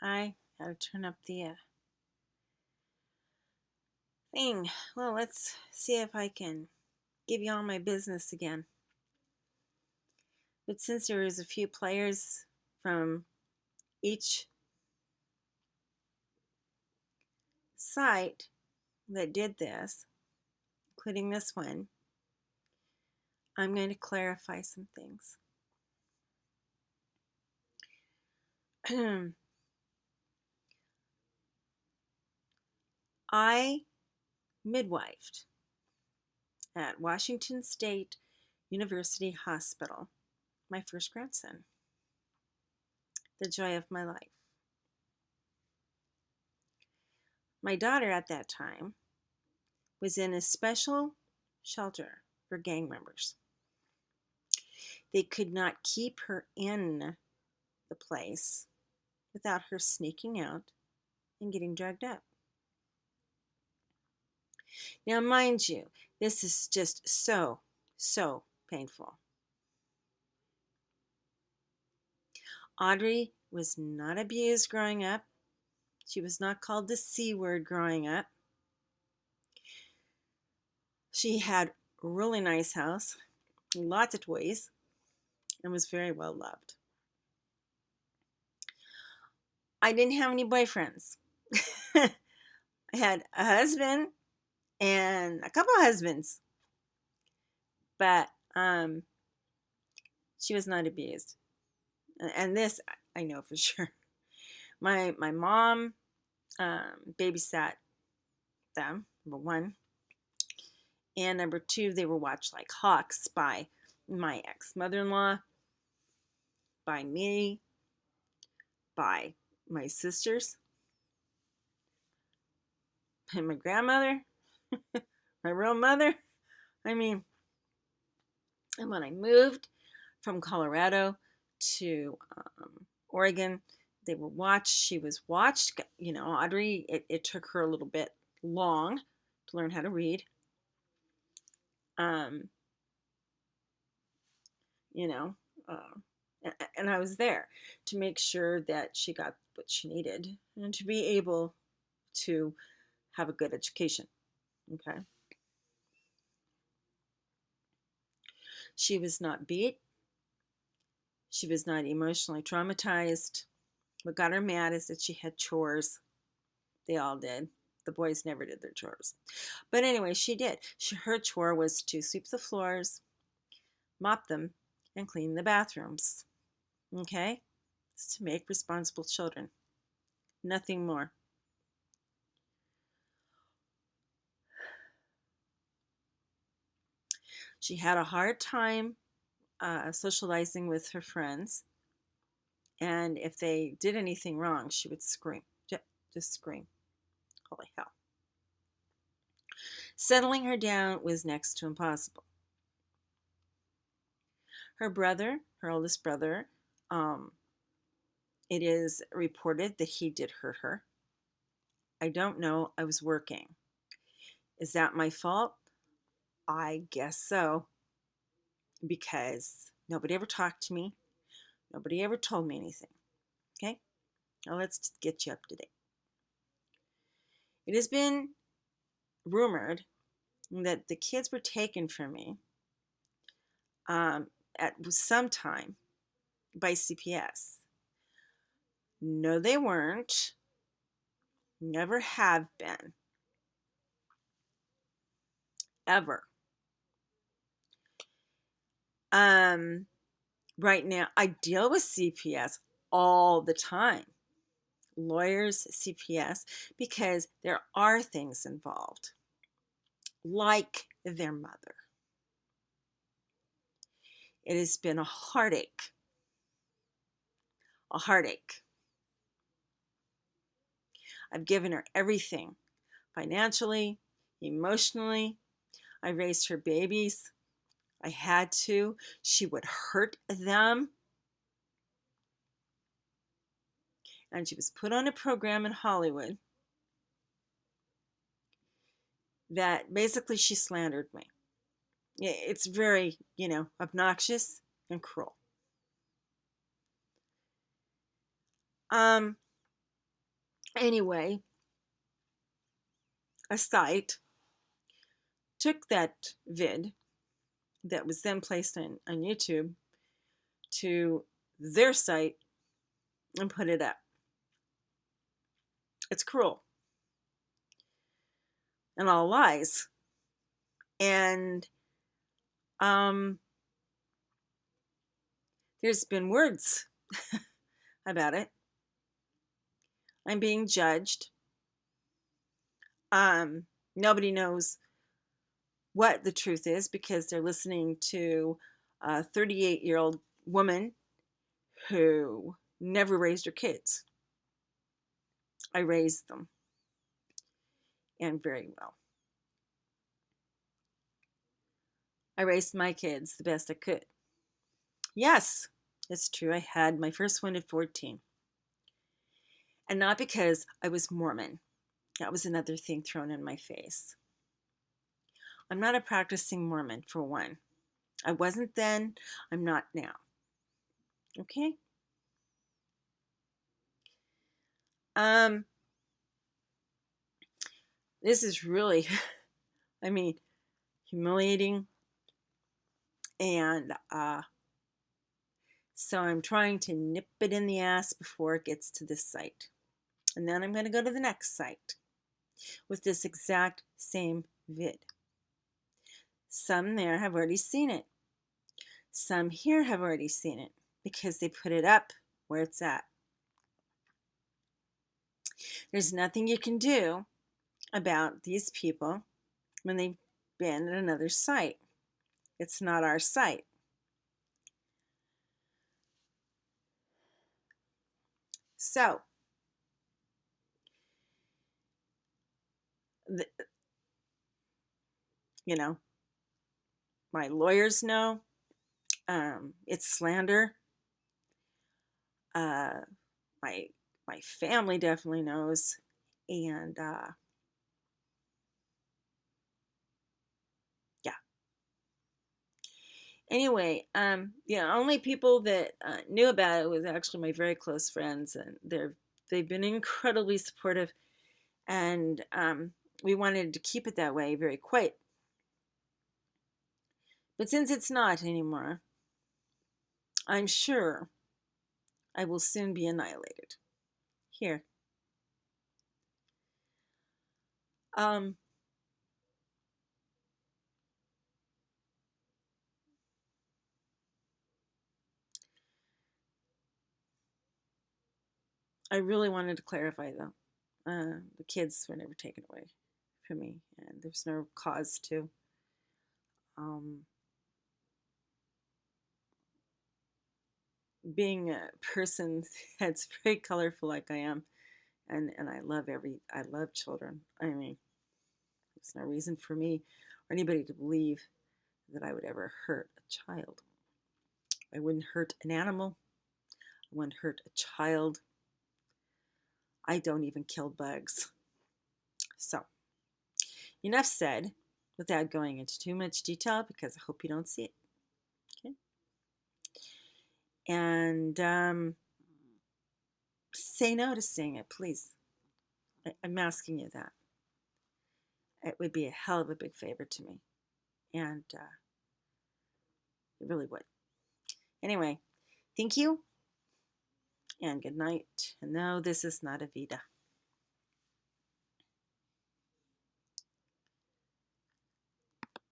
Hi, gotta turn up the thing. Well, let's see if I can give you all my business again. But since there was a few players from each site that did this, including this one, I'm going to clarify some things. I midwifed at Washington State University Hospital my first grandson, the joy of my life. My daughter at that time was in a special shelter for gang members. They could not keep her in the place without her sneaking out and getting drugged up. Now, mind you, this is just so painful. Audrey was not abused growing up. She was not called the C word growing up. She had a really nice house, lots of toys, and was very well loved. I didn't have any boyfriends. I had a husband and a couple of husbands, but she was not abused. And this I know for sure. My mom babysat them, number one. And number two, they were watched like hawks by my ex-mother-in-law, by me, by my sisters, by my grandmother, my real mother. I mean, and when I moved from Colorado to Oregon, they were watched. She was watched. You know, Audrey, it took her a little bit long to learn how to read. You know, and I was there to make sure that she got what she needed and to be able to have a good education. Okay. She was not beat. She was not emotionally traumatized. What got her mad is that she had chores. They all did. The boys never did their chores. But anyway, she did. Her chore was to sweep the floors, mop them, and clean the bathrooms. Okay? It's to make responsible children. Nothing more. She had a hard time socializing with her friends. And if they did anything wrong, she would scream. Just scream. Holy hell. Settling her down was next to impossible. Her brother, her oldest brother, it is reported that he did hurt her. I don't know. I was working. Is that my fault? I guess so. Because nobody ever talked to me. Nobody ever told me anything. Okay? Now let's get you up to date. It has been rumored that the kids were taken from me at some time by CPS. No, they weren't. Never have been. Ever. Right now, I deal with CPS all the time. Lawyers, CPS, because there are things involved, like their mother. It has been a heartache. A heartache. I've given her everything, financially, emotionally. I raised her babies. I had to. She would hurt them. And she was put on a program in Hollywood that basically she slandered me. It's very, obnoxious and cruel. Anyway, a site took that vid that was then placed on YouTube to their site and put it up. It's cruel and all lies. And there's been words about it. I'm being judged. Nobody knows what the truth is because they're listening to a 38-year-old woman who never raised her kids. I raised them, and very well. I raised my kids the best I could. Yes, it's true. I had my first one at 14. And not because I was Mormon. That was another thing thrown in my face. I'm not a practicing Mormon, for one. I wasn't then. I'm not now. Okay? This is really, I mean, humiliating. And so I'm trying to nip it in the ass before it gets to this site. And then I'm going to go to the next site with this exact same vid. Some there have already seen it. Some here have already seen it because they put it up where it's at. There's nothing you can do about these people when they've been at another site. It's not our site. So, you know, my lawyers know it's slander. My family definitely knows, and yeah. Anyway, the only people that knew about it was actually my very close friends, and they've been incredibly supportive, and we wanted to keep it that way, very quiet. But since it's not anymore, I'm sure I will soon be annihilated. Here. I really wanted to clarify though. The kids were never taken away from me, and there's no cause to. Being a person that's very colorful like I am, and I love children. I mean, there's no reason for me or anybody to believe that I would ever hurt a child. I wouldn't hurt an animal. I wouldn't hurt a child. I don't even kill bugs. So, enough said without going into too much detail because I hope you don't see it. Okay? And say no to seeing it, please. I'm asking you that. It would be a hell of a big favor to me. And it really would. Anyway, thank you and good night. And no, this is not a Vita.